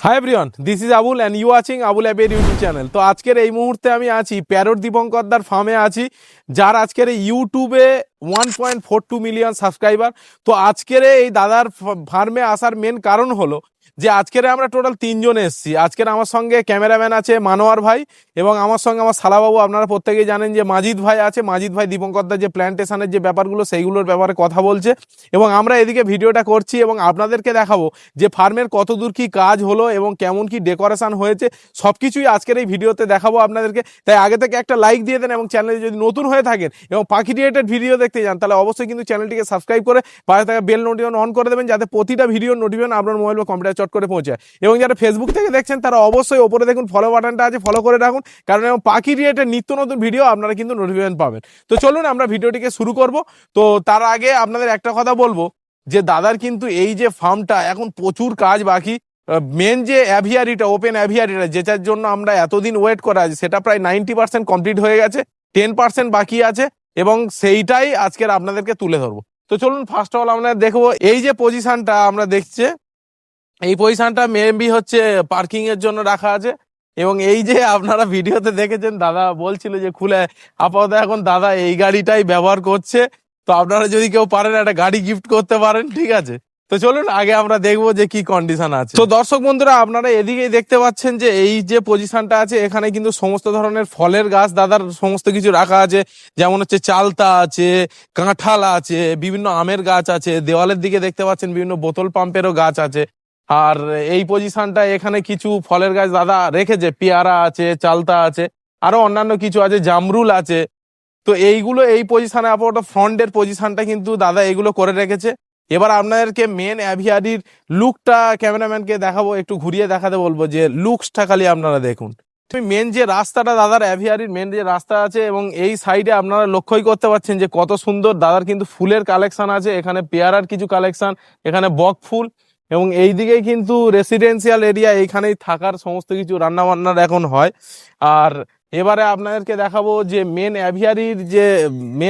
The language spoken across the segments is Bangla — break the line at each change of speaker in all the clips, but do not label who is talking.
High everyone, this is Abul and you watching Abul অ্যাপের ইউটিউব চ্যানেল। তো আজকের এই মুহূর্তে আমি আছি প্যারট দীপঙ্করদার ফার্মে আছি, যার আজকের ইউটিউবে 1.42 মিলিয়ন সাবস্ক্রাইবার। তো আজকের এই দাদার ফার্মে আসার মেন কারণ হলো যে আজকের আমরা টোটাল 3জন এসেছি। আজকের আমার সঙ্গে ক্যামেরাম্যান আছে মানোয়ার ভাই, এবং আমার সঙ্গে আমার শালাবাবু, আপনারা প্রত্যেকেই জানেন যে মাজিদ ভাই আছে। মাজিদ ভাই দীপঙ্করদার যে প্ল্যান্টেশনের যে ব্যাপারগুলো সেইগুলোর ব্যাপারে কথা বলছে, এবং আমরা এদিকে ভিডিওটা করছি এবং আপনাদেরকে দেখাবো যে ফার্মের কত দূর কি কাজ হলো এবং কেমন কি ডেকোরেশন হয়েছে, সবকিছুই আজকের এই ভিডিওতে দেখাবো আপনাদেরকে। তাই আগে থেকে একটা লাইক দিয়ে দেন, এবং চ্যানেলে যদি নতুন হয়ে থাকেন এবং পাখি রিলেটেড ভিডিও দেখতে যান, তাহলে অবশ্যই কিন্তু চ্যানেলটিকে সাবস্ক্রাইব করে পাশে থাকা বেল নোটিফিকেশন অন করে দেবেন, যাতে প্রতিটা ভিডিওর নোটিফিকেশন আপনার মোবাইল বা কম্পিউটার চট করে পৌঁছায়। এবং যারা ফেসবুক থেকে দেখছেন তারা অবশ্যই ওপরে দেখুন ফলো বাটনটা আছে, ফলো করে রাখুন, কারণ এবং পাখি রিলেটেড নিত্য নতুন ভিডিও আপনারা কিন্তু নোটিফিকেশন পাবেন। তো চলুন আমরা ভিডিওটিকে শুরু করব। তো তার আগে আপনাদের একটা কথা বলবো যে দাদার কিন্তু এই যে ফার্মটা এখন প্রচুর কাজ বাকি। মেন যে অ্যাভিয়ারিটা, ওপেন অ্যাভিয়ারিটা, যেটার জন্য আমরা এতদিন ওয়েট করা আছে, সেটা প্রায় 90% কমপ্লিট হয়ে গেছে, 10% বাকি আছে, এবং সেইটাই আজকের আপনাদেরকে তুলে ধরবো। তো চলুন ফার্স্ট অফ অল আমরা দেখবো এই যে পজিশনটা আমরা দেখছি, এই পজিশনটা মেবি হচ্ছে পার্কিং এর জন্য রাখা আছে। এবং এই যে আপনারা ভিডিওতে দেখেছেন দাদা বলছিল যে খুলে, আপাতত এখন দাদা এই গাড়িটাই ব্যবহার করছে। তো আপনারা যদি কেউ পারেন একটা গাড়ি গিফট করতে পারেন, ঠিক আছে। তো চলুন আগে আমরা দেখবো যে কি কন্ডিশন আছে। তো দর্শক বন্ধুরা, আপনারা এদিকেই দেখতে পাচ্ছেন যে এই যে পজিশনটা আছে, এখানে কিন্তু সমস্ত ধরনের ফলের গাছ দাদার সমস্ত কিছু রাখা আছে। যেমন হচ্ছে চালতা আছে, কাঁঠাল আছে, বিভিন্ন আমের গাছ আছে, দেওয়ালের দিকে দেখতে পাচ্ছেন বিভিন্ন বোতল পাম্পেরও গাছ আছে। আর এই পজিশনটা এখানে কিছু ফলের গাছ দাদা রেখেছে, পেয়ারা আছে, চালতা আছে, আরো অন্যান্য কিছু আছে, জামরুল আছে। তো এইগুলো এই পজিশনে আপাতত ফ্রন্টের পজিশনটা কিন্তু দাদা এগুলো করে রেখেছে। এবার আপনাদেরকে মেন অ্যাভিয়ারির লুকটা ক্যামেরাম্যানকে দেখাবো, একটু ঘুরিয়ে দেখাতে বলবো যে লুকসটা খালি আপনারা দেখুন। মেন যে রাস্তাটা দাদার অ্যাভিয়ারির মেন যে রাস্তা আছে, এবং এই সাইডে আপনারা লক্ষ্যই করতে পারছেন যে কত সুন্দর দাদার কিন্তু ফুলের কালেকশন আছে। এখানে পেয়ারার কিছু কালেকশন, এখানে বক ফুল, এবং এই দিকেই কিন্তু রেসিডেন্সিয়াল এরিয়া, এইখানেই থাকার সমস্ত কিছু রান্না বান্নার এখন হয়। আর এবারে আপনাদেরকে দেখাবো যে মেন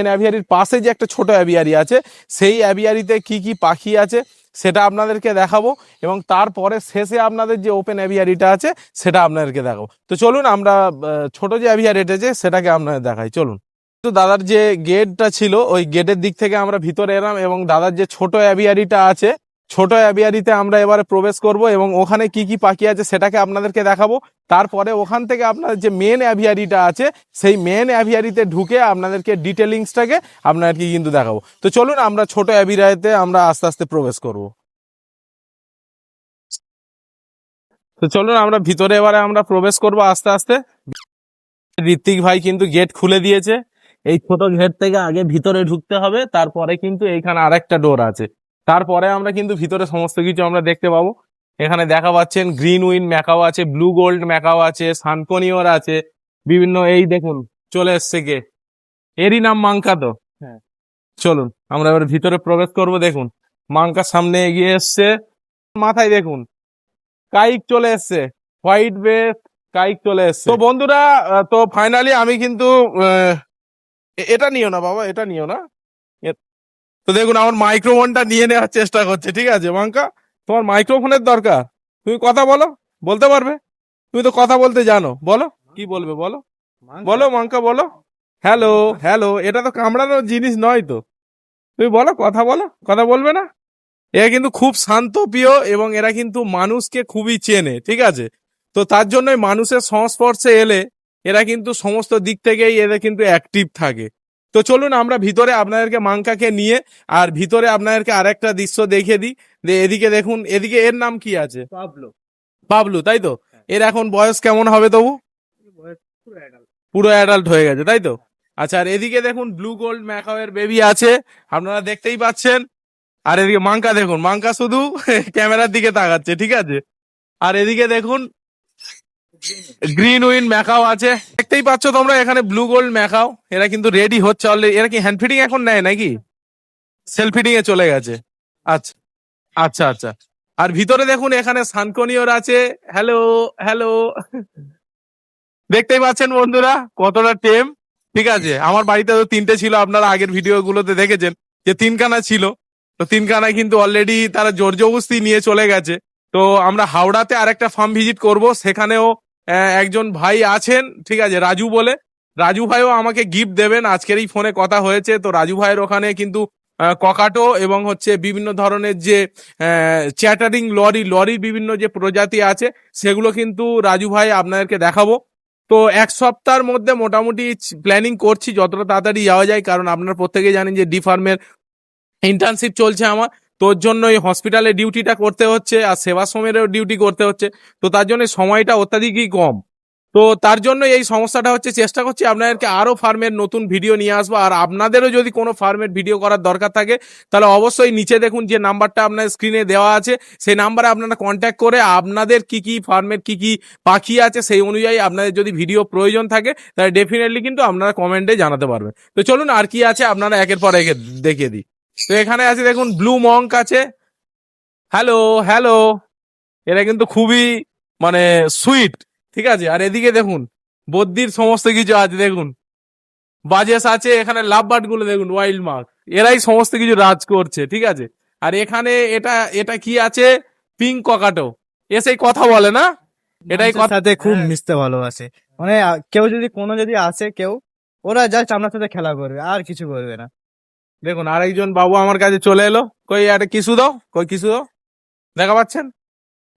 অ্যাভিয়ারির পাশে যে একটা ছোট অ্যাভিয়ারি আছে, সেই অ্যাভিয়ারিতে কি কি পাখি আছে সেটা আপনাদেরকে দেখাবো, এবং তারপরে শেষে আপনাদের যে ওপেন অ্যাভিয়ারিটা আছে সেটা আপনাদেরকে দেখাবো। তো চলুন আমরা ছোট যে অ্যাভিয়ারিটা আছে সেটাকে আপনাদের দেখাই, চলুন। তো দাদার যে গেটটা ছিল, ওই গেটের দিক থেকে আমরা ভিতরে এলাম, এবং দাদার যে ছোট অ্যাভিয়ারিটা আছে, ছোট অ্যাভিয়ারিতে আমরা এবারে প্রবেশ করব, এবং ওখানে কি কি পাখি আছে সেটাকে আপনাদেরকে দেখাবো। তারপরে ওখান থেকে আপনাদের যে মেন অ্যাভিয়ারিটা আছে, সেই মেন অ্যাভিয়ারিতে ঢুকে আপনাদেরকে ডিটেলিংসটাকে আপনাদেরকে কিন্তু দেখাবো। তো চলুন আমরা ছোট অ্যাভিয়ারিতে আমরা আস্তে আস্তে প্রবেশ করব। তো চলুন আমরা ভিতরে এবারে আমরা প্রবেশ করব আস্তে আস্তে। ঋত্বিক ভাই কিন্তু গেট খুলে দিয়েছে। এই ছোট গেট থেকে আগে ভিতরে ঢুকতে হবে, তারপরে কিন্তু এইখানে আরেকটা ডোর আছে। তারপরে আমরা কিন্তু ভিতরে সমস্ত কিছু আমরা দেখতে পাবো। এখানে দেখা পাচ্ছেন গ্রিন উইন ম্যাকাও আছে, ব্লু গোল্ড ম্যাকাও আছে, সানকনিওর আছে, বিভিন্ন, এই দেখুন চলে এসছে গেট। এরই নাম মাঙ্কা তো। হ্যাঁ, চলুন আমরা এবার ভিতরে প্রবেশ করব। দেখুন মাঙ্কার সামনে এগিয়ে এসছে, মাথায় দেখুন কাইক চলে এসছে, হোয়াইট বেস কাইক চলে এসছে। তো বন্ধুরা, তো ফাইনালি আমি কিন্তু এটা নিও না বাবা, এটা নিও না। তো দেখুন আমার মাইক্রোফোনটা নিয়ে নেওয়ার চেষ্টা করছে, ঠিক আছে মাঙ্কা, তোমার মাইক্রোফোনের দরকার, তুমি কথা বলো, বলতে পারবে, তুমি তো কথা বলতে জানো, বলো কি বলবে, বলো বলো মাঙ্কা বলো। হ্যালো হ্যালো, এটা তো কামড়ানোর জিনিস নয় তো, তুমি বলো, কথা বলো, কথা বলবে না। এরা কিন্তু খুব শান্ত প্রিয়, এবং এরা কিন্তু মানুষকে খুবই চেনে, ঠিক আছে। তো তার জন্যই মানুষের সংস্পর্শে এলে এরা কিন্তু সমস্ত দিক থেকেই এদের কিন্তু অ্যাক্টিভ থাকে। তো চলুন আমরা ভিতরে আপনাদেরকে মাঙ্কাকে নিয়ে আর ভিতরে আপনাদেরকে আরেকটা দৃশ্য দেখিয়ে দিই। এদিকে দেখুন, এদিকে এর নাম কি আছে,
পাবলো।
বাবলু, তাই তো। এর এখন বয়স কেমন হবে তবু? পুরো অ্যাডাল্ট হয়ে গেছে, তাই তো। আচ্ছা, আর এদিকে দেখুন ব্লু গোল্ড ম্যাকাওয়ের বেবি আছে, আপনারা দেখতেই পাচ্ছেন। আর এদিকে মাঙ্কা দেখুন, মাঙ্কা শুধু ক্যামেরার দিকে তাকাচ্ছে, ঠিক আছে। আর এদিকে দেখুন গ্রিন উইন ম্যাকাও আছে, দেখতেই পাচ্ছ তোমরা, এখানে ব্লু গোল্ড ম্যাকাও। এরা কিন্তু রেডি হচ্ছে অলরেডি। এরা কি হ্যান্ড ফিডিং এখন নেয় নাকি সেলফ ফিডিং এ চলে গেছে? আচ্ছা আচ্ছা আচ্ছা। আর ভিতরে দেখুন এখানে সানকনিওর আছে। হ্যালো হ্যালো, দেখতেই পাচ্ছেন বন্ধুরা কতটা টেম, ঠিক আছে। আমার বাড়িতে তো 3টে ছিল, আপনারা আগের ভিডিও গুলোতে দেখেছেন যে 3খানা ছিল। তো 3খানায় কিন্তু অলরেডি তারা জোর জবরদস্তি নিয়ে চলে গেছে। তো আমরা হাওড়াতে আরেকটা ফার্ম ভিজিট করব, সেখানেও একজন ভাই আছেন, ঠিক আছে, রাজু বলে। রাজু ভাইও আমাকে গিফট দেবেন, আজকের এই ফোনে কথা হয়েছে। তো রাজু ভাইয়ের ওখানে কিন্তু ককাটো এবং হচ্ছে বিভিন্ন ধরনের যে চ্যাটারিং লরির বিভিন্ন যে প্রজাতি আছে সেগুলো কিন্তু রাজু ভাই আপনাদেরকে দেখাবো। তো এক সপ্তাহের মধ্যে মোটামুটি প্ল্যানিং করছি যতটা তাড়াতাড়ি যাওয়া যায়, কারণ আপনারা প্রত্যেকেই জানেন যে ডি ফার্মের ইন্টার্নশিপ চলছে আমার। তোর জন্য এই হসপিটালে ডিউটিটা করতে হচ্ছে আর সেবাশ্রমেরও ডিউটি করতে হচ্ছে। তো তার জন্য সময়টা অত্যাধিকই কম। তো তার জন্য এই সমস্যাটা হচ্ছে, চেষ্টা করছি আপনাদেরকে আরো ফার্মের নতুন ভিডিও নিয়ে আসবো। আর আপনাদেরও যদি কোনো ফার্মের ভিডিও করার দরকার থাকে তাহলে অবশ্যই নিচে দেখুন যে নাম্বারটা আপনার স্ক্রিনে দেওয়া আছে, সেই নাম্বারে আপনারা কন্ট্যাক্ট করে আপনাদের কি কি ফার্মের কি কি পাখি আছে সেই অনুযায়ী আপনাদের যদি ভিডিও প্রয়োজন থাকে তাহলে ডেফিনেটলি কিন্তু আপনারা কমেন্টে জানাতে পারবেন। তো চলুন আর কি আছে আপনারা একের পর এক দেখিয়ে দিই। তো এখানে আছে দেখুন ব্লু মঙ্ক আছে। হ্যালো হ্যালো, এরা কিন্তু খুবই মানে সুইট, ঠিক আছে। আর এদিকে দেখুন বদ্যির সমস্ত কিছু আছে, দেখুন বাজেস আছে, এখানে লাভ বার্ড গুলো দেখুন ওয়াইল্ড মার্ক, এরাই সমস্ত কিছু রাজ করছে, ঠিক আছে। আর এখানে এটা এটা কি আছে, পিঙ্ক ককাটো, এসেই কথা বলে না, এটাই
মানুষের
কথা।
সাথে খুব মিশতে ভালোবাসে। মানে কেউ যদি আসে কেউ, ওরা জাস্ট আপনার সাথে খেলা করবে আর কিছু করবে না।
দেখুন আরেকজন বাবু আমার কাছে চলে এলো, কই একটা কিছু দাও, কই কিছু দাও, দেখা পাচ্ছেন।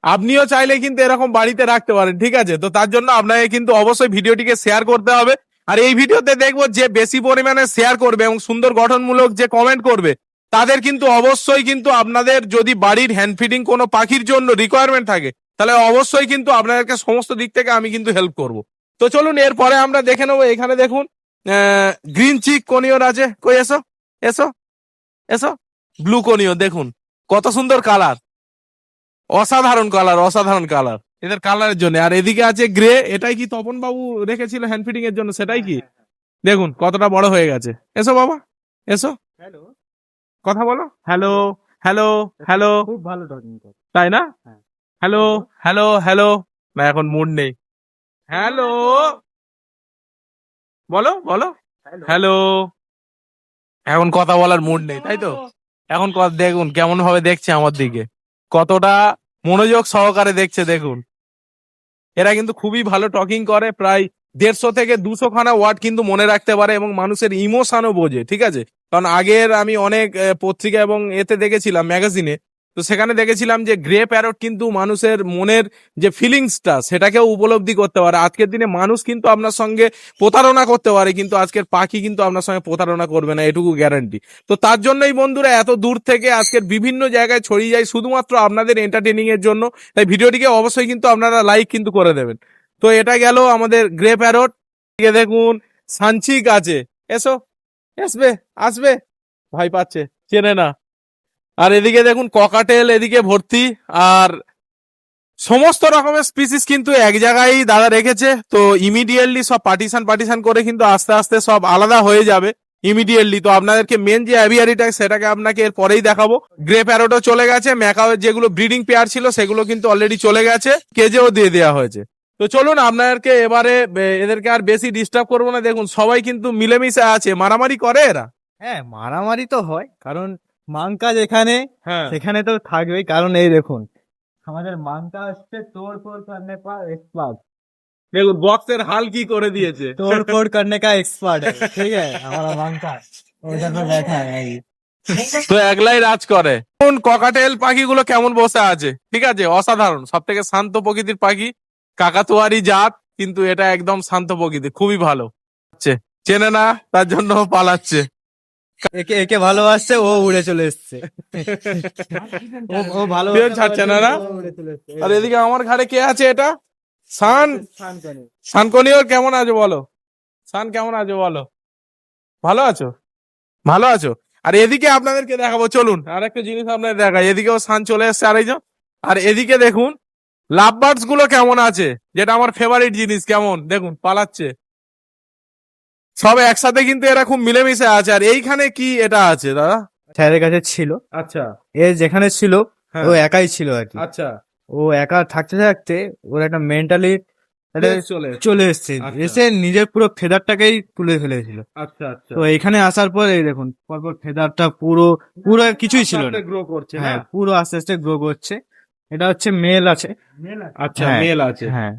আপনিও চাইলে কিন্তু এরকম বাড়িতে রাখতে পারেন, ঠিক আছে। তো তার জন্য আপনাকে কিন্তু অবশ্যই ভিডিওটিকে শেয়ার করতে হবে। আর এই ভিডিওতে দেখবো যে বেশি পরিমাণে শেয়ার করবে এবং সুন্দর গঠনমূলক যে কমেন্ট করবে তাদের কিন্তু অবশ্যই কিন্তু আপনাদের যদি বাড়ির হ্যান্ড ফিডিং কোনো পাখির জন্য রিকোয়ারমেন্ট থাকে তাহলে অবশ্যই কিন্তু আপনাদেরকে সমস্ত দিক থেকে আমি কিন্তু হেল্প করব। তো চলুন এরপরে আমরা দেখে নেবো। এখানে দেখুন গ্রিন চিক কনিওর আছে, কই এসো এসো এসো, ব্লু কনিও দেখুন কত সুন্দর কালার, অসাধারণ কালার, অসাধারণ কালার এদের কালারের জন্য। আর এদিকে আছে গ্রে, এটাই কি তপন বাবু রেখেছিল হ্যান্ড ফিডিং এর জন্য, সেটাই কি? দেখুন কতটা বড় হয়ে গেছে। এসো বাবা এসো,
হ্যালো,
কথা বলো, হ্যালো হ্যালো হ্যালো,
খুব ভালো টকিং করে।
তাই না?
হ্যাঁ।
হ্যালো হ্যালো হ্যালো, না এখন মুড নেই। হ্যালো, বলো বলো, হ্যালো, এখন কথা বলার মুড নেই, তাই তো। এখন দেখুন কেমন ভাবে দেখছে আমার দিকে, কতটা মনোযোগ সহকারে দেখছে দেখুন। এরা কিন্তু খুবই ভালো টকিং করে, প্রায় 150 থেকে 200 খানা ওয়ার্ড কিন্তু মনে রাখতে পারে এবং মানুষের ইমোশনও বোঝে, ঠিক আছে। কারণ আগের আমি অনেক পত্রিকা এবং এতে দেখেছিলাম, ম্যাগাজিনে, তো সেখানে দেখেছিলাম যে গ্রে প্যারট কিন্তু মানুষের মনের যে ফিলিংসটা সেটাকেও উপলব্ধি করতে পারে। আজকের দিনে মানুষ কিন্তু আপনার সঙ্গে প্রতারণা করতে পারে, কিন্তু আজকের পাখি কিন্তু আপনার সঙ্গে প্রতারণা করবে না, এটুকু গ্যারান্টি। তো তার জন্যই বন্ধুরা এত দূর থেকে আজকের বিভিন্ন জায়গায় ছড়িয়ে যায় শুধুমাত্র আপনাদের এন্টারটেনিং এর জন্য। তাই ভিডিওটিকে অবশ্যই কিন্তু আপনারা লাইক কিন্তু করে দেবেন। তো এটা গেল আমাদের গ্রে প্যারট। দেখুন সানচিক আছে, এসো, আসবে আসবে, ভয় পাচ্ছে, চেনে না। আর এদিকে দেখুন ককাটেল এদিকে ভর্তি, আর সমস্ত রকমের স্পিসিস কিন্তু এক জায়গায় দাদা রেখেছে। তো ইমিডিয়েটলি সব পার্টিশন করে কিন্তু আস্তে আস্তে সব আলাদা হয়ে যাবে ইমিডিয়েটলি। তো আপনাদেরকে মেন যে অ্যাভিয়ারিটা সেটাকে আপনাকে এর পরেই দেখাবো। গ্রে প্যারোটও চলে গেছে, ম্যাকাওয়ের যেগুলো ব্রিডিং পেয়ার ছিল সেগুলো কিন্তু অলরেডি চলে গেছে, কেজেও দিয়ে দেওয়া হয়েছে। তো চলুন আপনাদেরকে এবারে এদেরকে আর বেশি ডিস্টার্ব করবো না। দেখুন সবাই কিন্তু মিলেমিশে আছে, মারামারি করে এরা।
হ্যাঁ, মারামারি তো হয়, কারণ মাংকা যেখানে
হ্যাঁ
সেখানে তো থাকবেই। কারণ এই দেখুন আমাদের মাংকা আসছে तोड़-फोड़ करने का एक्सपर्ट।
দেখুন বক্সের হাল কি করে দিয়েছে।
तोड़-फोड़ करने का एक्सपर्ट है, ठीक है हमारा मांका उधर पे बैठा है अभी।
তো একলাই রাজ করে। কোন ককাটেল পাখিগুলো কেমন বসে আছে, ঠিক আছে, অসাধারণ, সব থেকে শান্ত প্রকৃতির পাখি, কাকাতুয়ারি জাত, কিন্তু এটা একদম শান্ত প্রকৃতি, খুবই ভালো। চেনে না তার জন্য পালাচ্ছে।
একে একে ভালোবাসছে, ও উড়ে চলে এসছে। ও ভালো
ছাড়ছে না না। আর এদিকে আমার ঘাড়ে কে আছে, এটা সান, সানকনিওর কেমন আছো বলো, সান কেমন আছো বলো, ভালো আছো, ভালো আছো। আর এদিকে আপনাদেরকে দেখাবো, চলুন আর একটা জিনিস আপনাদের দেখাই। এদিকেও সান চলে এসছে আরেকজন। আর এদিকে দেখুন লাভ বার্ডস গুলো কেমন আছে, যেটা আমার ফেভারিট জিনিস, কেমন দেখুন পালাচ্ছে সব একসাথে, কিন্তু এরা খুব মিলেমিশে আছে। আর এইখানে কি এটা আছে দাদা?
স্যারের কাছে ছিল,
আচ্ছা
এ যেখানে ছিল
হ্যাঁ।
ও একাই ছিল আর কি।
আচ্ছা
ও একা থাকতে থাকতে ওর একটা মেন্টালি
চলে
চলে এসছে,
আচ্ছা।
এসে নিজের পুরো ফেদারটাকেই তুলে ফেলেছিল।
আচ্ছা আচ্ছা,
তো এখানে আসার পর এই দেখুন পরপর ফেদারটা পুরো পুরো কিছুই ছিল না।
গ্রো করছে,
হ্যাঁ, পুরো আস্তে আস্তে গ্রো করছে। এটা হচ্ছে মেল আছে।
আচ্ছা,
হ্যাঁ,
মেল আছে।
হ্যাঁ।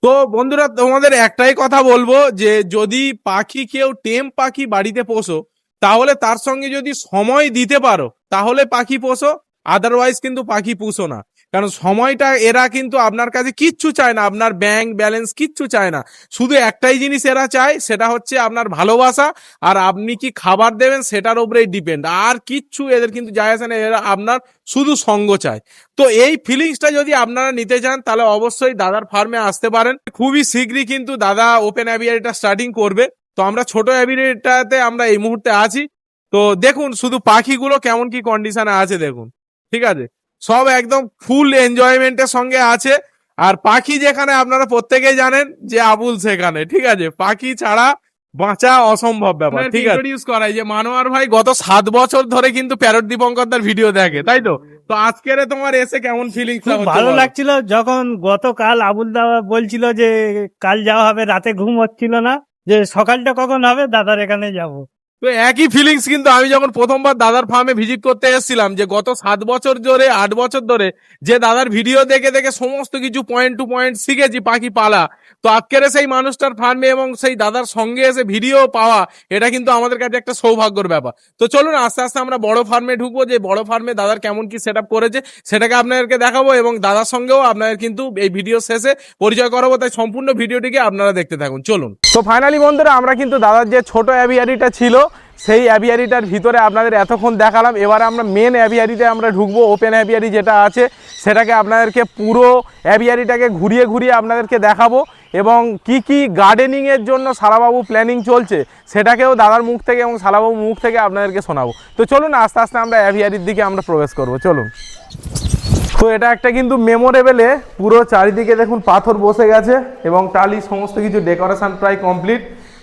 তো বন্ধুরা, তোমাদের একটাই কথা বলবো যে যদি পাখি কেউ টেম পাখি বাড়িতে পোষো, তাহলে তার সঙ্গে যদি সময় দিতে পারো তাহলে পাখি পোষো, আদারওয়াইজ কিন্তু পাখি পুষো না। কারণ সময়টা এরা কিন্তু আপনার কাছে কিচ্ছু চায় না, আপনার ব্যাংক ব্যালেন্স কিচ্ছু চায় না। শুধু একটাই জিনিস এরা চায়, সেটা হচ্ছে আপনার ভালোবাসা, আর আপনি কি খাবার দেবেন সেটার উপরেই ডিপেন্ড। আর কিচ্ছু এদের কিন্তু যায় আসে না, এরা আপনার শুধু সঙ্গ চায়। তো এই ফিলিংসটা যদি আপনারা নিতে চান তাহলে অবশ্যই দাদার ফার্মে আসতে পারেন। খুবই শীঘ্রই কিন্তু দাদা ওপেন অ্যাভিয়ারিটা স্টার্টিং করবে। তো আমরা ছোট অ্যাভিয়ারিটাতে আমরা এই মুহূর্তে আছি। তো দেখুন শুধু পাখিগুলো কেমন কি কন্ডিশনে আছে দেখুন, ঠিক আছে, সব একদম ফুল এনজয়মেন্টের সঙ্গে আছে। আর পাখি যেখানে আপনারা প্রত্যেকেই জানেন যে আবুল সেখানে, ঠিক আছে, পাখি ছাড়া বাঁচা অসম্ভব ব্যাপার। ঠিক আছে, ইন্ট্রোডিউস করাই যে মানোয়ার ভাই গত 7 বছর ধরে কিন্তু প্যারট দীপঙ্করদার ভিডিও দেখে, তাই তো? তো আজকের তোমার এসে কেমন ফিলিংস
খুব ভালো লাগছিল যখন গতকাল আবুল দাদা বলছিল যে কাল যাওয়া হবে, রাতে ঘুম হচ্ছিল না যে সকালটা কখন হবে দাদার এখানে যাব।
তো একই ফিলিংস কিন্তু আমি যখন প্রথমবার দাদার ফার্মে ভিজিট করতে এসেছিলাম, যে গত 7 বছর ধরে 8 বছর ধরে যে দাদার ভিডিও দেখে দেখে সমস্ত কিছু পয়েন্ট টু পয়েন্ট শিখেছি পাখি পালা। তো আজকের সেই মানুষটার ফার্মে এবং সেই দাদার সঙ্গে এসে ভিডিও পাওয়া, এটা কিন্তু আমাদের কাছে একটা সৌভাগ্যের ব্যাপার। তো চলুন আস্তে আস্তে আমরা বড় ফার্মে ঢুকবো, যে বড় ফার্মে দাদার কেমন কি সেট আপ করেছে সেটাকে আপনাদেরকে দেখাবো, এবং দাদার সঙ্গেও আপনাদের কিন্তু এই ভিডিও শেষে পরিচয় করাবো। তাই সম্পূর্ণ ভিডিওটিকে আপনারা দেখতে থাকুন, চলুন। তো ফাইনালি বন্ধুরা, আমরা কিন্তু দাদার যে ছোট অ্যাভিয়ারিটা ছিল সেই অ্যাভিয়ারিটার ভিতরে আপনাদের এতক্ষণ দেখালাম। এবারে আমরা মেন অ্যাভিয়ারিতে আমরা ঢুকবো, ওপেন অ্যাভিয়ারি যেটা আছে সেটাকে আপনাদেরকে পুরো অ্যাভিয়ারিটাকে ঘুরিয়ে ঘুরিয়ে আপনাদেরকে দেখাবো, এবং কি কি গার্ডেনিংয়ের জন্য শালাবাবু প্ল্যানিং চলছে সেটাকেও দাদার মুখ থেকে এবং শালাবাবুর মুখ থেকে আপনাদেরকে শোনাবো। তো চলুন আস্তে আস্তে আমরা অ্যাভিয়ারির দিকে আমরা প্রবেশ করবো, চলুন। তো এটা একটা কিন্তু মেমোরেবলে, পুরো চারিদিকে দেখুন পাথর বসে গেছে এবং টালি সমস্ত কিছু ডেকোরেশন প্রায় কমপ্লিট।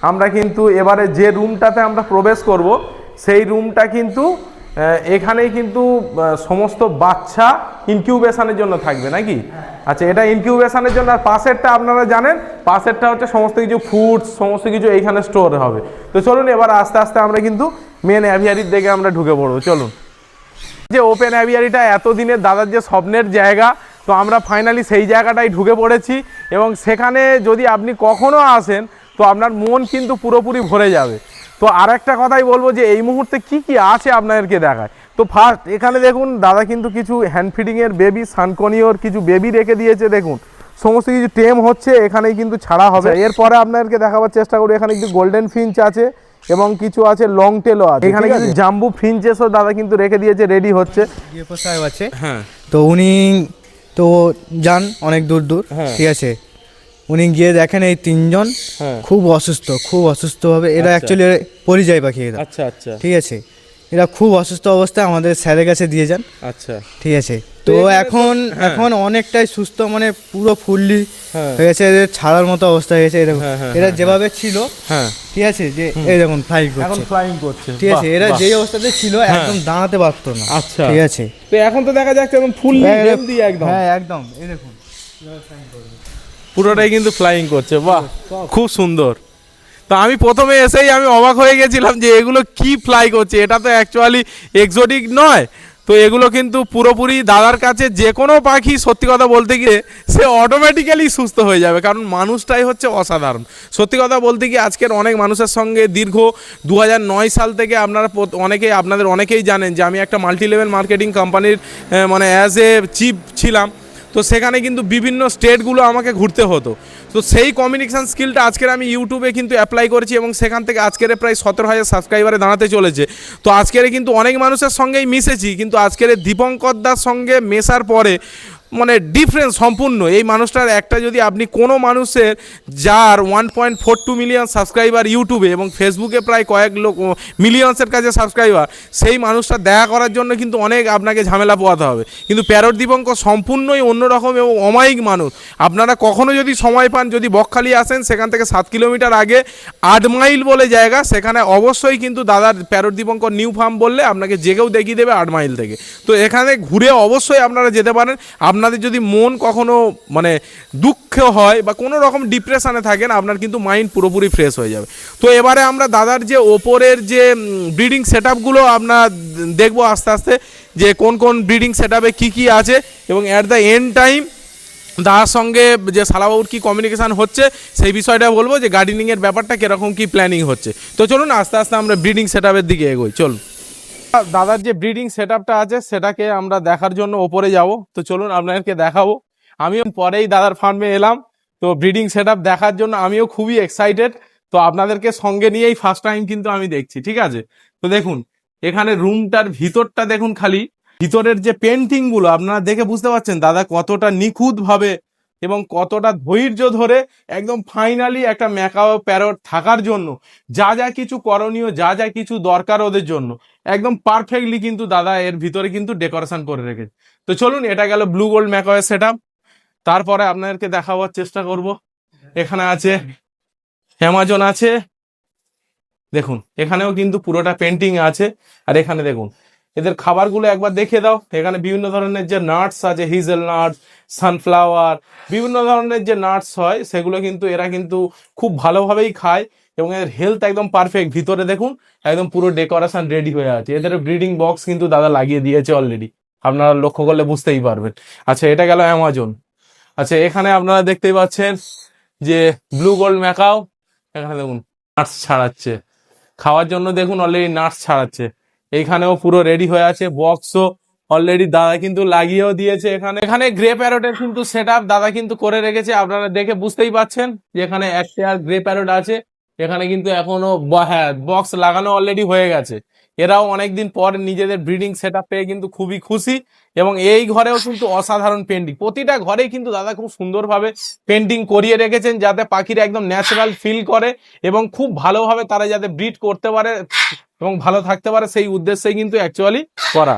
আমরা কিন্তু এবারে যে রুমটাতে আমরা প্রবেশ করব সেই রুমটা কিন্তু এখানেই কিন্তু সমস্ত বাচ্চা ইনকিউবেশনের জন্য থাকবে নাকি? আচ্ছা, এটা ইনকিউবেশনের জন্য। আর পাশেরটা আপনারা জানেন, পাশেরটা হচ্ছে সমস্ত কিছু ফুডস সমস্ত কিছু এইখানে স্টোর হবে। তো চলুন এবার আস্তে আস্তে আমরা কিন্তু মেন অ্যাভিয়ারির দিকে আমরা ঢুকে পড়বো, চলুন। যে ওপেন অ্যাভিয়ারিটা এতদিনের দাদার যে স্বপ্নের জায়গা, তো আমরা ফাইনালি সেই জায়গাটাই ঢুকে পড়েছি, এবং সেখানে যদি আপনি কখনো আসেন তো আপনার মন কিন্তু পুরোপুরি ভরে যাবে। তো আর একটা কথাই বলবো যে এই মুহূর্তে কি কি আছে আপনাদেরকে দেখায়। তো ফার্স্ট এখানে দেখুন দাদা কিন্তু কিছু হ্যান্ড ফিডিংয়ের বেবি, সানকনিওর কিছু বেবি রেখে দিয়েছে। দেখুন সমস্ত কিছু টেম হচ্ছে, এখানেই কিন্তু ছাড়া হবে। এরপরে আপনাদেরকে দেখাবার চেষ্টা করি, এখানে কিছু গোল্ডেন ফিঞ্চ আছে এবং কিছু আছে লং টেলও আছে। এখানে কিছু জাম্বু ফিঞ্চেসও দাদা কিন্তু রেখে দিয়েছে, রেডি হচ্ছে।
ডিএফও সাহেব আছে,
হ্যাঁ,
তো উনি তো যান অনেক দূর দূর, ঠিক আছে, উনি গিয়ে দেখেন এই 3 জন খুব অসুস্থ, খুব অসুস্থভাবে। এরা অ্যাকচুয়ালি পরিযায়ী পাখি এরা,
আচ্ছা আচ্ছা,
ঠিক আছে। এরা খুব অসুস্থ অবস্থায় আমাদের স্যারের কাছে দিয়ে যান,
আচ্ছা,
ঠিক আছে। তো এখন এখন অনেকটাই সুস্থ, মানে পুরো ফুললি হয়ে গেছে, এদের ছাড়ার মতো অবস্থা হয়ে গেছে। এরকম এরা যেভাবে ছিল, ঠিক আছে, যে এই দেখুন
ফ্লাইং করছে,
ঠিক আছে। এরা যেই অবস্থাতে ছিল একদম দাঁড়াতে পারতো না,
আচ্ছা,
ঠিক আছে।
তো এখন তো দেখা যাচ্ছে একদম ফুল হেলদি, একদম,
হ্যাঁ একদম, এই দেখুন
পুরোটাই কিন্তু ফ্লাইং করছে। বাহ, খুব সুন্দর। তো আমি প্রথমে এসেই আমি অবাক হয়ে গেছিলাম যে এগুলো কি ফ্লাই করছে, এটা তো অ্যাকচুয়ালি এক্সোটিক নয়। তো এগুলো কিন্তু পুরোপুরি দাদার কাছে যে কোনো পাখি সত্যি কথা বলতে গিয়ে সে অটোমেটিক্যালি সুস্থ হয়ে যাবে, কারণ মানুষটাই হচ্ছে অসাধারণ। সত্যি কথা বলতে গিয়ে আজকের অনেক মানুষের সঙ্গে দীর্ঘ 2009 সাল থেকে আপনারা আপনাদের অনেকেই জানেন যে আমি একটা মাল্টি লেভেল মার্কেটিং কোম্পানির মানে অ্যাজ এ চিফ ছিলাম। তো সেখানে কিন্তু বিভিন্ন স্টেটগুলো আমাকে ঘুরতে হতো। তো সেই কমিউনিকেশান স্কিলটা আজকের আমি ইউটিউবে কিন্তু অ্যাপ্লাই করেছি, এবং সেখান থেকে আজকের প্রায় 17,000 সাবস্ক্রাইবারে দাঁড়াতে চলেছে। তো আজকের কিন্তু অনেক মানুষের সঙ্গেই মিশেছি, কিন্তু আজকের দীপঙ্করদার সঙ্গে মেশার পরে মানে ডিফারেন্স সম্পূর্ণ। এই মানুষটার একটা যদি আপনি কোনো মানুষের যার 1.42 মিলিয়ন সাবস্ক্রাইবার ইউটিউবে এবং ফেসবুকে প্রায় কয়েক মিলিয়ন্সের কাছে সাবস্ক্রাইবার, সেই মানুষটা দেখা করার জন্য কিন্তু অনেক আপনাকে ঝামেলা পোয়াতে হবে। কিন্তু প্যারট দীপঙ্কর সম্পূর্ণই অন্যরকম এবং অমায়িক মানুষ। আপনারা কখনো যদি সময় পান, যদি বকখালি আসেন, সেখান থেকে 7 কিলোমিটার আগে 8 মাইল বলে জায়গা, সেখানে অবশ্যই কিন্তু দাদার প্যারট দীপঙ্কর নিউ ফার্ম বললে আপনাকে যে কেউ দেখিয়ে দেবে 8 মাইল থেকে। তো এখানে ঘুরে অবশ্যই আপনারা যেতে পারেন। আপনাদের যদি মন কখনো মানে দুঃখ হয় বা কোনো রকম ডিপ্রেশনে থাকেন, আপনার কিন্তু মাইন্ড পুরোপুরি ফ্রেশ হয়ে যাবে। তো এবারে আমরা দাদার যে ওপরের যে ব্রিডিং সেট আপগুলো আপনার দেখবো আস্তে আস্তে, যে কোন কোন ব্রিডিং সেট আপে কী কী আছে, এবং অ্যাট দ্য এন্ড টাইম দাদার সঙ্গে যে শালাবাবুর কী কমিউনিকেশান হচ্ছে সেই বিষয়টা বলবো, যে গার্ডেনিংয়ের ব্যাপারটা কীরকম কী প্ল্যানিং হচ্ছে। তো চলুন আস্তে আস্তে আমরা ব্রিডিং সেট আপের দিকে এগোই, চলুন। দাদার যে ব্রিডিং সেট আপটা আছে সেটাকে আমরা দেখার জন্য ওপরে যাব। তো চলুন আপনাদেরকে দেখাবো। আমিও পরেই দাদার ফার্মে এলাম, তো ব্রিডিং সেট আপ দেখার জন্য আমিও খুবই এক্সাইটেড। তো আপনাদেরকে সঙ্গে নিয়েই ফার্স্ট টাইম কিন্তু আমি দেখছি, ঠিক আছে। তো দেখুন এখানে রুমটার ভিতরটা দেখুন, খালি ভিতরের যে পেন্টিং গুলো আপনারা দেখে বুঝতে পারছেন দাদা কতটা নিখুঁত ভাবে এবং কতটা ধৈর্য ধরে একদম ফাইনালি একটা ম্যাকাও প্যারট থাকার জন্য যা যা কিছু করণীয়, যা যা কিছু দরকার ওদের জন্য একদম পারফেক্টলি কিন্তু দাদা এর ভিতরে কিন্তু ডেকোরেশন করে রেখেছে। তো চলুন, এটা গেল ব্লু গোল্ড ম্যাকাওয়ের সেট আপ। তারপরে আপনাদেরকে দেখাবার চেষ্টা করব, এখানে আছে অ্যামাজন আছে, দেখুন এখানেও কিন্তু পুরোটা পেন্টিং আছে। আর এখানে দেখুন এদের খাবারগুলো একবার দেখে দাও। এখানে বিভিন্ন ধরনের যে নাটস আছে, হিজেল নাট, সানফ্লাওয়ার, বিভিন্ন ধরনের যে নাটস হয় সেগুলো কিন্তু এরা কিন্তু খুব ভালোভাবেই খায় এবং এর হেলথ একদম পারফেক্ট। ভিতরে দেখুন একদম পুরো ডেকোরেশন রেডি হয়ে আছে। এদের ব্রিডিং বক্স কিন্তু দাদা লাগিয়ে দিয়েছে অলরেডি, আপনারা লক্ষ্য করলে বুঝতেই পারবেন। আচ্ছা, এটা গেল অ্যামাজন। আচ্ছা, এখানে আপনারা দেখতেই পাচ্ছেন যে ব্লু গোল্ড ম্যাকাও, এখানে দেখুন নাটস ছাড়াচ্ছে খাওয়ার জন্য, দেখুন অলরেডি নাটস ছাড়াচ্ছে। এইখানেও পুরো রেডি হয়ে আছে, বক্সও অলরেডি দাদা কিন্তু লাগিয়েও দিয়েছে। এখানে এখানে গ্রে প্যারটের কিন্তু সেট আপ দাদা কিন্তু করে রেখেছে, আপনারা দেখে বুঝতেই পাচ্ছেন যে এখানে এক পেয়ার গ্রে প্যারট আছে। এখানে কিন্তু এখনো হ্যাঁ বক্স লাগানো অলরেডি হয়ে গেছে। এরাও অনেকদিন পর নিজেদের ব্রিডিং সেট আপ পেয়ে কিন্তু খুবই খুশি। এবং এই ঘরেও কিন্তু অসাধারণ পেন্টিং, প্রতিটা ঘরেই কিন্তু দাদা খুব সুন্দরভাবে পেন্টিং করিয়ে রেখেছেন, যাতে পাখিরা একদম ন্যাচারাল ফিল করে এবং খুব ভালোভাবে তারা যাতে ব্রিড করতে পারে এবং ভালো থাকতে পারে, সেই উদ্দেশ্যেই কিন্তু অ্যাকচুয়ালি করা।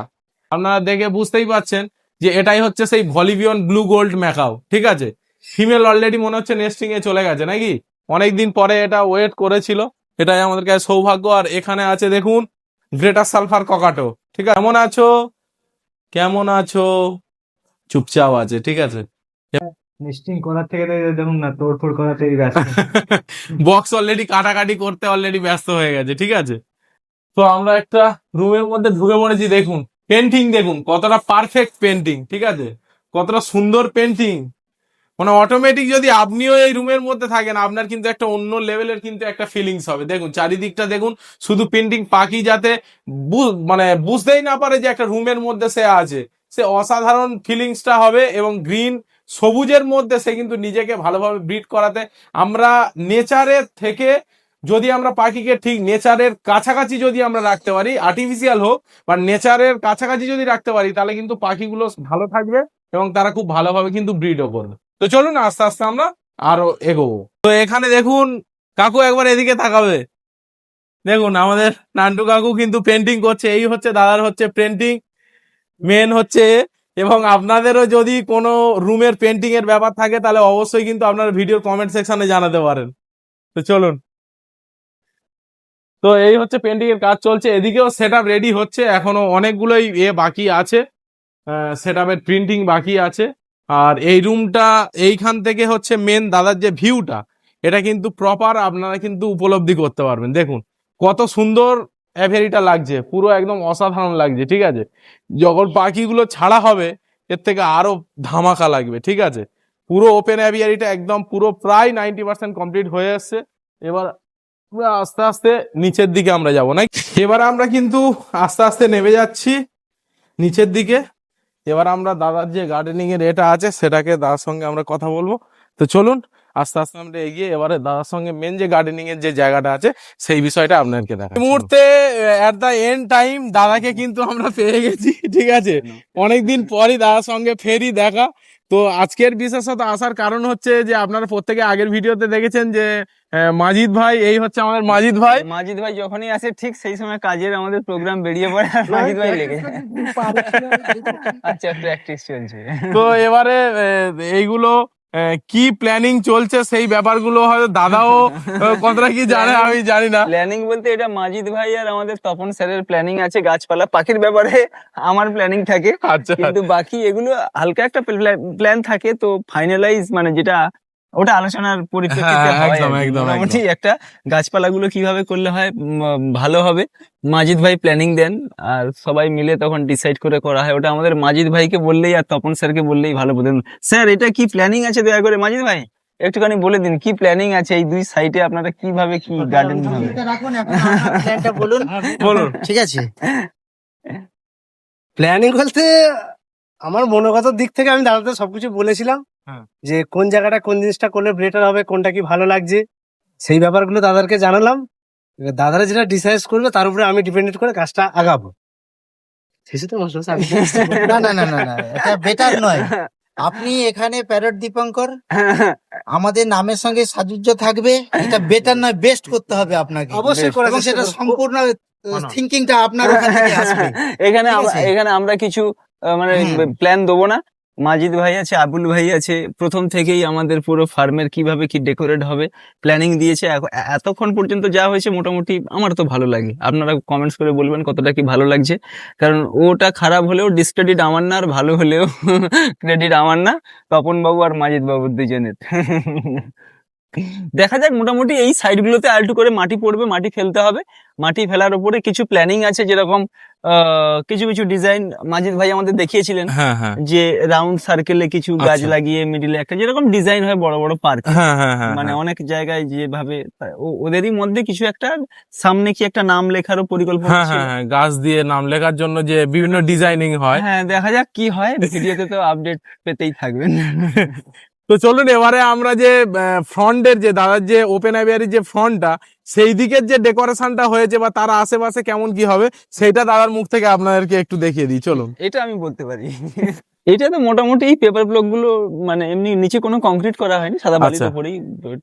আপনারা দেখে বুঝতেই পাচ্ছেন যে এটাই হচ্ছে সেই ভলিভিয়ন ব্লু গোল্ড ম্যাকাও, ঠিক আছে। ফিমেল অলরেডি মনে হচ্ছে নেস্টিং এ চলে গেছে নাকি, অনেকদিন পরে এটা ওয়েট করেছিল, এটাই আমাদের কাছে সৌভাগ্য। আর এখানে আছে দেখুন গ্রেটার সালফার ককাটো, ঠিক আছে। কেমন আছো, কেমন আছো, চুপচাপ আছে, ঠিক আছে।
নেস্টিং করার থেকে দেখুন না, তোড়ফোড় করাতেই ব্যস্ত।
বক্স অলরেডি কাটাকাটি করতে অলরেডি ব্যস্ত হয়ে গেছে, ঠিক আছে। তো আমরা একটা রুমের মধ্যে ঢুকে পড়েছি, দেখুন পেন্টিং দেখুন কতটা পারফেক্ট পেন্টিং, ঠিক আছে, কতটা সুন্দর পেন্টিং। মানে অটোমেটিক যদি আপনিও এই রুমের মধ্যে থাকেন আপনার কিন্তু একটা অন্য লেভেলের কিন্তু একটা ফিলিংস হবে। দেখুন চারিদিকটা দেখুন শুধু পেন্টিং, পাখি যাতে মানে বুঝতেই না পারে যে একটা রুমের মধ্যে সে আছে, সে অসাধারণ ফিলিংসটা হবে। এবং গ্রিন সবুজের মধ্যে সে কিন্তু নিজেকে ভালোভাবে ব্রিড করাতে, আমরা নেচারের থেকে যদি আমরা পাখিকে ঠিক নেচারের কাছাকাছি যদি আমরা রাখতে পারি, আর্টিফিশিয়াল হোক বা নেচারের কাছাকাছি যদি রাখতে পারি, তাহলে কিন্তু পাখিগুলো ভালো থাকবে এবং তারা খুব ভালোভাবে কিন্তু ব্রিডও করবে। তো চলুন আস্তে আস্তে আমরা আরো এগোবো। তো এখানে দেখুন কাকু একবার এদিকে তাকাবে, দেখুন আমাদের নান্টু কাকু কিন্তু পেন্টিং করছে। এই হচ্ছে দাদার হচ্ছে পেন্টিং মেন হচ্ছে। এবং আপনাদেরও যদি কোনো রুমের পেন্টিং এর ব্যাপার থাকে তাহলে অবশ্যই কিন্তু আপনারা ভিডিওর কমেন্ট সেকশনে জানাতে পারেন। তো চলুন, তো এই হচ্ছে পেন্টিং এর কাজ চলছে, এদিকেও সেট আপ রেডি হচ্ছে, এখনো অনেকগুলোই বাকি আছে, সেট আপের প্রিন্টিং বাকি আছে। আর এই রুমটা এইখান থেকে হচ্ছে মেন দাদার যে ভিউটা, এটা কিন্তু প্রপার আপনারা কিন্তু উপলব্ধি করতে পারবেন। দেখুন কত সুন্দর অ্যাভেরিটা লাগছে, পুরো একদম অসাধারণ লাগছে, ঠিক আছে। যখন পাখিগুলো ছাড়া হবে এর থেকে আরো ধামাকা লাগবে, ঠিক আছে। পুরো ওপেন অ্যাভিয়ারিটা একদম পুরো প্রায় 90% কমপ্লিট হয়ে এসছে। এবার আস্তে আস্তে নিচের দিকে আমরা যাব না, এবার আমরা কিন্তু আস্তে আস্তে নেমে যাচ্ছি নিচের দিকে। এবার আমরা দাদার যে গার্ডেনিং এর এটা আছে সেটাকে দাদার সঙ্গে আমরা কথা বলবো। তো চলুন আস্তে আস্তে আমরা এগিয়ে এবারে দাদার সঙ্গে মেন যে গার্ডেনিং এর যে জায়গাটা আছে সেই বিষয়টা আপনাদেরকে দেখা। এই মুহূর্তে এট দা এন্ড টাইম দাদাকে কিন্তু আমরা পেয়ে গেছি, ঠিক আছে। অনেকদিন পরই দাদার সঙ্গে ফেরি দেখা। তো আজকের বিশেষত আসার কারণ হচ্ছে যে আপনারা প্রত্যেকে আগের ভিডিওতে দেখেছেন যে মাজিদ ভাই, এই হচ্ছে আমাদের মাজিদ ভাই।
মাজিদ ভাই যখনই আসে ঠিক সেই সময় কাজের আমাদের প্রোগ্রাম বেরিয়ে পড়ে আর মাজিদ ভাই লেগে যায়। আচ্ছা, একটু প্র্যাকটিস চলছে।
তো এবারে এইগুলো কি প্ল্যানিং চলছে সেই ব্যাপারগুলো হয়তো দাদাও কতটা কি জানে আমি জানি না।
প্ল্যানিং বলতে এটা মাজিদ ভাই আর আমাদের তপন স্যারের প্ল্যানিং আছে, গাছপালা পাখির ব্যাপারে আমার প্ল্যানিং থাকে,
আচ্ছা
কিন্তু বাকি এগুলো হালকা একটা প্ল্যান থাকে, তো ফাইনালাইজ মানে যেটা ওটা আলোচনার পরিপ্রেক্ষিতে
হ্যাঁ,
হয় আর
একদম,
কি।
একদম,
মোটামুটি একটা গাছপালাগুলো কিভাবে করলে হয় ভালো হবে, মাজিদ ভাই প্ল্যানিং দেন আর সবাই মিলে তখন ডিসাইড করে করা হয়। ওটা আমাদের মাজিদ ভাইকে বললেই আর তপন স্যারকে বললেই ভালো বোঝেন। স্যার এটা কি প্ল্যানিং আছে দয়া করে মাজিদ ভাই একটুখানি বলে দিন, কি প্ল্যানিং আছে এই দুই সাইডে আপনারা কিভাবে কি গার্ডেন হবে?
বলুন
বলুন।
ঠিক আছে, প্ল্যানিং বলতে আমার মনোগত দিক থেকে আমি দাদাদের সবকিছু বলেছিলাম,
হ্যাঁ।
যে কোন জায়গাটা কোন জিনিসটা করলে বেটার হবে, কোনটা কি ভালো লাগছে, সেই ব্যাপারগুলো দাদাকে জানালাম। এবার দাদারা যেটা ডিসাইড করবে তার উপরে আমি ডিপেন্ডেন্ট করে কাজটা আগাবো। শেষে তো মাস্টার সাহেব
না না না না না, এটা বেটার নয়। আপনি এখানে প্যারট দীপঙ্কর, আমাদের নামের সঙ্গে সাজুজ্য থাকবে, এটা বেটার নয়, বেস্ট করতে হবে আপনাকে
অবশ্যই করে
এবং সেটা সম্পূর্ণ থিঙ্কিংটা আপনার ওখান থেকে আসবে।
এখানে
ঠিক
আমরা
আছে?
এখানে আমরা কিছু মানে
হুম।
প্ল্যান দেবো না, মাজিদ ভাই আছে, আবুল ভাই আছে, প্রথম থেকেই আমাদের পুরো ফার্মের কিভাবে কি ডেকোরেট হবে প্ল্যানিং দিয়েছে। এতক্ষণ পর্যন্ত যা হয়েছে মোটামুটি আমার তো ভালো লাগে, আপনারা কমেন্টস করে বলবেন কতটা কি ভালো লাগছে, কারণ ওটা খারাপ হলেও ডিসক্রেডিট আমার না, আর ভালো হলেও ক্রেডিট আমার না, তপন বাবু আর মাজিদ বাবুর দুজনের। দেখা যাক, মোটামুটি এই সাইডগুলোতে আলটু করে মাটি পড়বে, মাটি ফেলতে হবে, মাটি ফেলার উপরে কিছু প্ল্যানিং আছে, যেরকম কিছু কিছু ডিজাইন মাজিদ ভাই আমাদের দেখিয়েছিলেন,
হ্যাঁ হ্যাঁ
যে রাউন্ড সার্কেলে কিছু গাছ
আচ্ছা।
লাগিয়ে মিডিলে একটা যেরকম ডিজাইন হয় বড় বড় পার্ক,
হ্যাঁ হ্যাঁ হ্যাঁ
মানে অনেক জায়গায় যেভাবে ওদেরই মধ্যে কিছু একটা সামনে কি একটা নাম লেখারও পরিকল্পনা
হ্যাঁ
ছিল।
হ্যাঁ হ্যাঁ, গাছ দিয়ে নাম লেখার জন্য যে বিভিন্ন ডিজাইনিং হয়।
হ্যাঁ, দেখা যাক কি হয়, ভিডিওতে তো আপডেট পেতেই থাকবেন।
তো চলুন এবারে আমরা যে ফ্রন্টের যে দাদার যে ওপেন অ্যাভিয়ারি যে ফ্রন্টটা, সেই দিকের যে ডেকোরেশনটা হয়েছে বা তার আশেপাশে কেমন কি হবে সেইটা দাদার মুখ থেকে আপনাদেরকে একটু দেখিয়ে দিই, চলুন।
এটা আমি বলতে পারি। এটা তো মোটামুটি এই পেপার ব্লক গুলো মানে এমনি নিচে কোনো কংক্রিট করা হয়নি, সাদা বালির
আচ্ছা।
উপরেই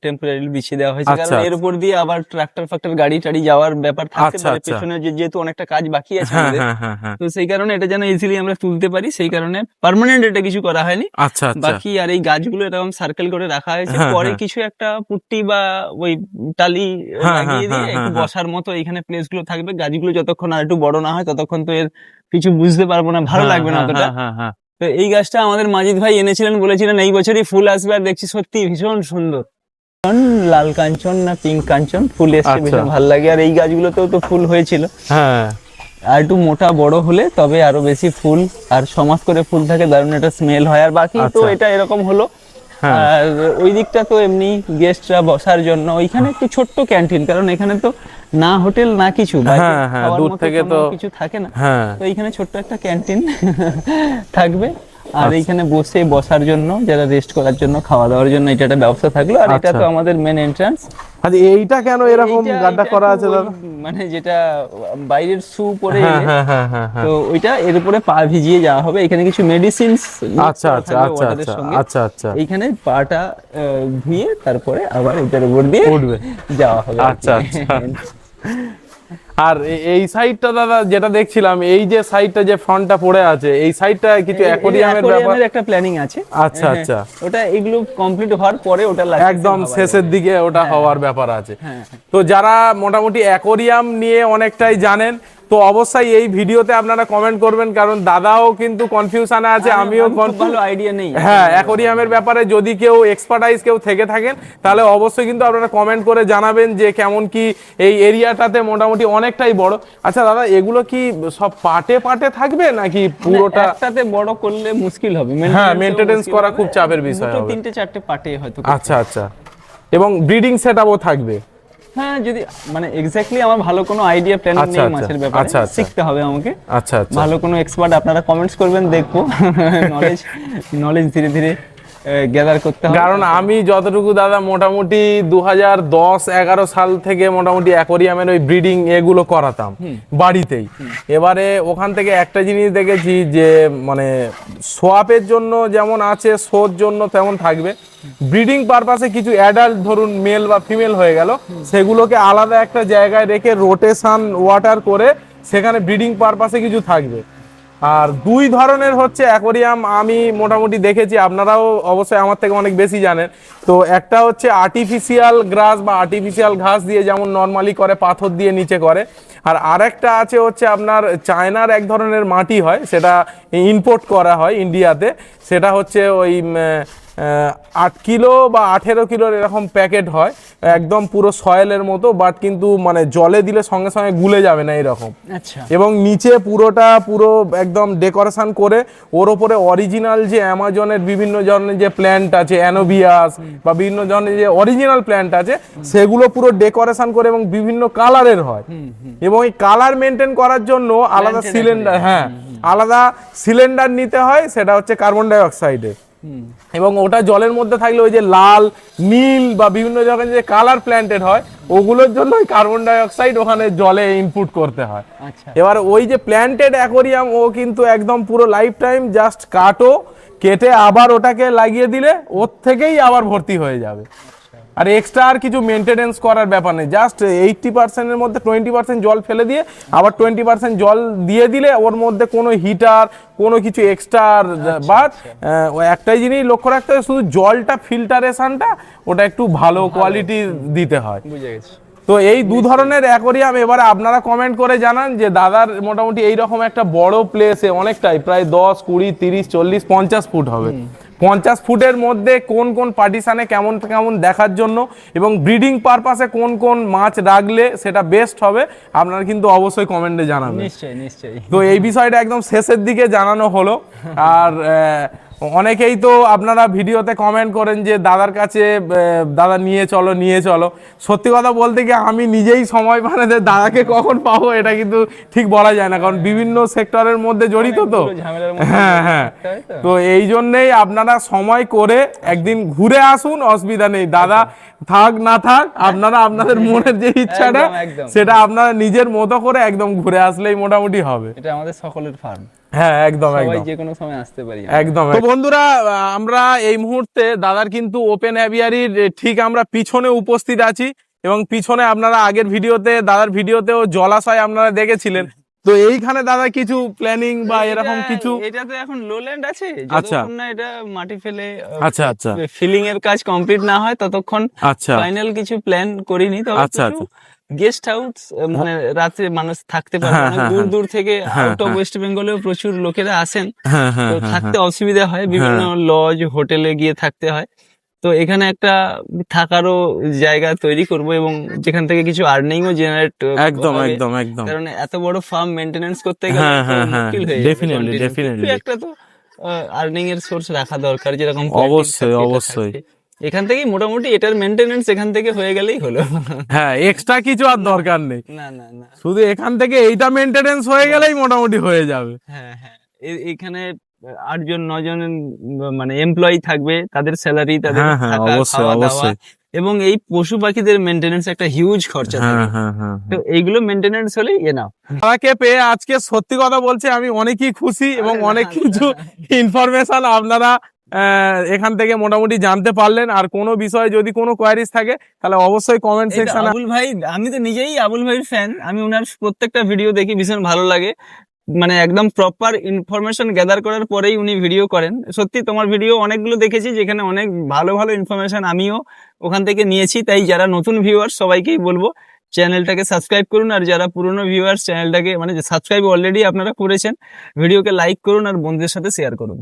টেম্পোরারি বিছিয়ে দেওয়া হয়েছে,
আচ্ছা,
কারণ এর উপর দিয়ে আবার ট্রাক্টর ফাক্টর গাড়ি টাড়ি যাওয়ার ব্যাপার থাকতে
আচ্ছা,
পারে,
আচ্ছা।
পেছনে যেহেতু অনেকটা কাজ বাকি আছে
হ্যাঁ
আমাদের,
হ্যাঁ হ্যাঁ হ্যাঁ
তো সেই কারণে এটা যেন ইজিলি আমরা তুলতে পারি, সেই কারণে পার্মানেন্ট এটা কিছু করা হয়নি।
আচ্ছা আচ্ছা
বাকি আর এই গাছগুলো এরকম সার্কেল করে রাখা হয়েছে,
হ্যাঁ,
পরে
হ্যাঁ।
কিছু একটা পুট্টি বা ওই টালি
হ্যাঁ,
লাগিয়ে দিয়ে
হ্যাঁ,
একটু
হ্যাঁ,
বসার মতো এইখানে প্লেস গুলো থাকবে, গাছগুলো যতক্ষণ আর একটু বড় না হয় ততক্ষণ তো এর কিছু বুঝতে পারবো না, ভালো
হ্যাঁ,
লাগবে না
হ্যাঁ,
অতটা।
হ্যাঁ, হ্যাঁ, হ্যাঁ।
তো এই গাছটা আমাদের মাজিদ ভাই এনেছিলেন, বলেছিলেন এই বছরই ফুল আসবে, আর দেখছি সত্যি ভীষণ সুন্দর, লাল কাঞ্চন না পিঙ্ক কাঞ্চন ফুল এসছে,
আচ্ছা।
ভীষণ ভালো লাগে। আর এই গাছগুলোতেও তো ফুল হয়েছিল,
হ্যাঁ
আর একটু মোটা বড় হলে তবে আরো বেশি ফুল আর সমাজ করে ফুল থাকে, দারুণ একটা স্মেল হয়। আর বাকি তো
আচ্ছা।
এটা এরকম হলো।
হ্যাঁ।
আর ওই দিকটা তো এমনি গেস্টরা বসার জন্য ওইখানে একটু ছোট্ট ক্যান্টিন, কারণ এখানে তো না হোটেল না কিছু, বাইরে
হ্যাঁ, হ্যাঁ,
খাওয়ার
দূর
মতো
থেকে
কোনো
তো-
কিছু থাকে না,
হ্যাঁ
তো এইখানে ছোট্ট একটা ক্যান্টিন থাকবে, আর
আচ্ছা।
এইখানে বসে বসার জন্য, যারা রেস্ট করার জন্য, খাওয়া দাওয়ার জন্য এটা একটা ব্যবস্থা থাকলো। আর এটা
আচ্ছা।
তো আমাদের মেন এন্ট্রান্স।
আচ্ছা, এইটা কেন এরকম গাড্ডা করা আছে দাদা?
মানে যেটা বাইরের শু পরে
হ্যাঁ
এলে,
হ্যাঁ হ্যাঁ হ্যাঁ হ্যাঁ।
তো ওইটা এর উপরে পা ভিজিয়ে যাওয়া হবে, এখানে কিছু মেডিসিনস
আচ্ছা আচ্ছা আচ্ছা আচ্ছা আচ্ছা আচ্ছা
এইখানে পাটা ধুয়ে তারপরে আবার এটার উপর দিয়ে
উঠবে।
যাওয়া হবে।
আচ্ছা আচ্ছা। আর এই সাইডটা দাদা যেটা দেখছিলাম, এই যে সাইডটা যে ফ্রন্টটা পড়ে আছে, এই সাইডটা কিছু অ্যাকোরিয়ামের ব্যাপার।
অ্যাকোরিয়ামের একটা প্ল্যানিং আছে।
আচ্ছা,
হ্যাঁ,
আচ্ছা।
ওটা এগুলো কমপ্লিট হওয়ার পরে ওটা last এ
একদম
ভাবা
শেষের
যাবে।
দিকে ওটা হওয়ার ব্যাপার আছে।
হ্যাঁ,
তো যারা মোটামুটি অ্যাকোরিয়াম নিয়ে অনেকটাই জানেন, তো অবশ্যই এই ভিডিওতে আপনারা কমেন্ট করবেন, কারণ দাদাও কিন্তু কনফিউশনে আছে, আমিও
আমি খুব ভালো আইডিয়া নেই।
হ্যাঁ, অ্যাকোরিয়ামের ব্যাপারে যদি কেউ এক্সপার্টাইজ কেউ থেকে থাকেন, তাহলে অবশ্যই কিন্তু আপনারা কমেন্ট করে জানাবেন যে কেমন কি এই এরিয়াটাতে মোটামুটি অনেকটাই বড়। আচ্ছা দাদা, এগুলো কি সব পাটে পাটে থাকবে নাকি পুরোটা?
একসাথে বড় করলে মুশকিল হবে,
হ্যাঁ, maintenance করা খুব চাপের বিষয় হবে।
তিনটে চারটে পাটে হয়তো।
আচ্ছা আচ্ছা। এবং ব্রিডিং সেটআপও থাকবে?
হ্যাঁ, যদি মানে এক্স্যাক্টলি আমার ভালো কোনো আইডিয়া প্ল্যানিং
আচ্ছা,
নেই
আচ্ছা,
মাছের ব্যাপারে,
আচ্ছা, আচ্ছা।
শিখতে হবে আমাকে।
আচ্ছা আচ্ছা।
ভালো কোনো এক্সপার্ট আপনারা কমেন্টস করবেন, দেখবো। নলেজ ধীরে ধীরে গ্যাদার করতে হবে।
কারণ আমি যতটুকু দাদা মোটামুটি 2010-11 সাল থেকে মোটামুটি অ্যাকোরিয়ামের ওই ব্রিডিং এগুলো করাতাম বাড়িতেই। এবারে ওখান থেকে একটা জিনিস দেখেছি যে মানে সোয়াপের জন্য যেমন আছে, শোর জন্য তেমন থাকবে, ব্রিডিং পারপাসে কিছু অ্যাডাল্ট ধরুন মেল বা ফিমেল হয়ে গেল, সেগুলোকে আলাদা একটা জায়গায় রেখে রোটেশন ওয়াটার করে সেখানে ব্রিডিং পারপাসে কিছু থাকবে। আর দুই ধরনের হচ্ছে অ্যাকোরিয়াম আমি মোটামুটি দেখেছি, আপনারাও অবশ্যই আমার থেকে অনেক বেশি জানেন। তো একটা হচ্ছে আর্টিফিশিয়াল গ্রাস বা আর্টিফিশিয়াল ঘাস দিয়ে, যেমন নর্মালি করে পাথর দিয়ে নিচে করে। আর আরেকটা আছে হচ্ছে আপনার চায়নার এক ধরনের মাটি হয়, সেটা ইম্পোর্ট করা হয় ইন্ডিয়াতে, সেটা হচ্ছে ওই 8 কিলো বা 18 কিলোর এরকম প্যাকেট হয়, একদম পুরো সয়েলের মতো, বাট কিন্তু মানে জলে দিলে সঙ্গে সঙ্গে গুলে যাবে না এরকম।
আচ্ছা,
এবং নিচে পুরো একদম ডেকোরেশন করে ওর ওপরে অরিজিনাল যে অ্যামাজনের বিভিন্ন ধরনের যে প্ল্যান্ট আছে, অ্যানোবিয়াস বা বিভিন্ন ধরনের যে অরিজিনাল প্ল্যান্ট আছে, সেগুলো পুরো ডেকোরেশন করে এবং বিভিন্ন কালারের হয়। এবং এই কালার মেনটেন করার জন্য আলাদা সিলিন্ডার, হ্যাঁ আলাদা সিলিন্ডার নিতে হয়, সেটা হচ্ছে কার্বন ডাই অক্সাইডের। এবং ওটা জলের মধ্যে থাকলে ওই যে লাল, নীল বা বিভিন্ন ধরনের যে কালার প্ল্যান্টেড হয়, ওগুলোর জন্য কার্বন ডাই অক্সাইড ওখানে জলে ইনপুট করতে হয়। এবার ওই যে প্ল্যান্টেড অ্যাকোরিয়াম, ও কিন্তু একদম পুরো লাইফ টাইম জাস্ট কেটে আবার ওটাকে লাগিয়ে দিলে ওর থেকেই আবার ভর্তি হয়ে যাবে। আর এক্সট্রা আর কিছু মেনটেনেন্স করার ব্যাপার নেই, জাস্ট 80%-এর মধ্যে 20% জল ফেলে দিয়ে আবার 20% জল দিয়ে দিলে ওর মধ্যে কোনো হিটার কোনো কিছু এক্সট্রা, বাট একটাই জিনিস লক্ষ্য রাখতে হবে, শুধু জলটা ফিল্টারেশনটা ওটা একটু ভালো কোয়ালিটির দিতে হয়।
বুঝে গেছি।
তো এই দু ধরনের অ্যাকোরিয়াম এবারে আপনারা কমেন্ট করে জানান যে দাদার মোটামুটি এইরকম একটা বড় প্লেসে, অনেকটাই প্রায় 10, 20, 30, 40, 50 ফুট হবে, 50 ফুটের মধ্যে কোন কোন পার্টিশনে কেমন কেমন দেখার জন্য এবং ব্রিডিং পারপাসে কোন কোন মাছ রাখলে সেটা বেস্ট হবে, আপনারা কিন্তু অবশ্যই কমেন্টে জানাবেন।
নিশ্চয়ই নিশ্চয়ই।
তো এই বিষয়টা একদম শেষের দিকে জানানো হলো। আর অনেকেই তো আপনারা ভিডিওতে কমেন্ট করেন যে দাদার কাছে দাদা নিয়ে চলো। সত্যি কথা বলতে কি আমি নিজেই সময় পাই না যে দাদাকে কখন পাবো, এটা কিন্তু ঠিক বলা যায় না, কারণ বিভিন্ন সেক্টরের মধ্যে জড়িত তো। হ্যাঁ, তো এই জন্যেই আপনারা সময় করে একদিন ঘুরে আসুন, অসুবিধা নেই। দাদা থাক না থাক, আপনারা আপনাদের মনের যে ইচ্ছাটা
একদম।
সেটা আপনারা নিজের মতো করে একদম ঘুরে আসলেই মোটামুটি হবে।
এটা আমাদের সকলের ফার্ম,
হ্যাঁ একদম
সবাই
একদম
যে কোনো সময় আসতে পারি।
একদম। তো বন্ধুরা, আমরা এই মুহূর্তে দাদার কিন্তু ওপেন অ্যাভিয়ারির ঠিক আমরা পিছনে উপস্থিত আছি, এবং পিছনে আপনারা আগের ভিডিওতে দাদার ভিডিওতেও জলাশয় আপনারা দেখেছিলেন। তো এইখানে দাদা কিছু প্ল্যানিং বা এরকম কিছু?
এটা তো এখন লোল্যান্ড আছে,
আচ্ছা।
যতক্ষণ না এটা মাটি ফেলে
আচ্ছা আচ্ছা
ফিলিং এর কাজ কমপ্লিট না হয় ততক্ষণ
আচ্ছা
ফাইনাল কিছু প্ল্যান করিনি। তবে
আচ্ছা,
কিছু গেস্ট হাউস, মানে রাতে মানুষ থাকতে পারে,
হ্যাঁ,
অনেক
হ্যাঁ,
দূর
হ্যাঁ।
দূর থেকে
হ্যাঁ,
আউট অফ
হ্যাঁ।
ওয়েস্ট বেঙ্গলেও প্রচুর লোকেরা আসেন,
হ্যাঁ হ্যাঁ
তো
হ্যাঁ,
থাকতে অসুবিধা হয়, বিভিন্ন লজ হোটেলে গিয়ে থাকতে হয়। তো এখানে একটা থাকারও জায়গা তৈরি করব এবং যেখান থেকে কিছু আর্নিংও জেনারেট
একদম একদম একদম।
কারণ এত বড় ফার্ম মেইনটেনেন্স করতে গেলে
হ্যাঁ,
তো
হ্যাঁ, হ্যাঁ,
মুশকিল হয়ে যাবে
definitely,
continue।
definitely।
কিছু একটা তো আর্নিং এর সোর্স রাখা দরকার, যেরকম
অবশ্যই,
planting থাকছে, এটা
অবশ্যই।
থাকছে। এখান থেকেই মোটামুটি এটার মেইনটেনেন্স এখান থেকে হয়ে গেলেই হলো।
হ্যাঁ, এক্সট্রা কিছু আর দরকার নেই,
না না না,
শুধু এখান থেকে এইটা মেনটেনেন্স হয়ে গেলেই মোটামুটি হয়ে যাবে।
হ্যাঁ হ্যাঁ, এখানে 8 জন 9 জন মানে এমপ্লয়ি থাকবে, তাদের স্যালারি, তাদের
হ্যাঁ, হ্যাঁ,
থাকা,
অবশ্যই,
খাওয়া দাওয়া,
অবশ্যই।
এবং এই পশু পাখিদের মেইনটেনেন্স একটা হিউজ খরচা
হ্যাঁ
থাকে।
হ্যাঁ হ্যাঁ।
তো এইগুলো মেইনটেনেন্স হলেই এনাফ।
দাদাকে পেয়ে আজকে সত্যি কথা বলছি আমি অনেকই খুশি, এবং অনেক কিছু ইনফরমেশন আপনারা এখান থেকে মোটামুটি জানতে পারলেন। আর কোনো বিষয়ে যদি কোনো কোয়ারিজ থাকে তাহলে অবশ্যই কমেন্ট সেকশনে।
আবুল ভাই, আমি তো নিজেই আবুল ভাইয়ের ফ্যান, আমি ওনার প্রত্যেকটা ভিডিও দেখি, ভীষণ ভালো লাগে। মানে একদম প্রপার ইনফরমেশন গ্যাদার করার পরেই উনি ভিডিও করেন। সত্যি তোমার ভিডিও অনেকগুলো দেখেছি যেখানে অনেক ভালো ভালো ইনফরমেশন আমিও ওখান থেকে নিয়েছি। তাই যারা নতুন ভিউয়ার্স সবাইকেই বলবো চ্যানেলটাকে সাবস্ক্রাইব করুন, আর যারা পুরনো ভিউয়ার্স চ্যানেলটাকে মানে সাবস্ক্রাইব অলরেডি আপনারা করেছেন, ভিডিওকে লাইক করুন আর বন্ধুদের সাথে শেয়ার করুন।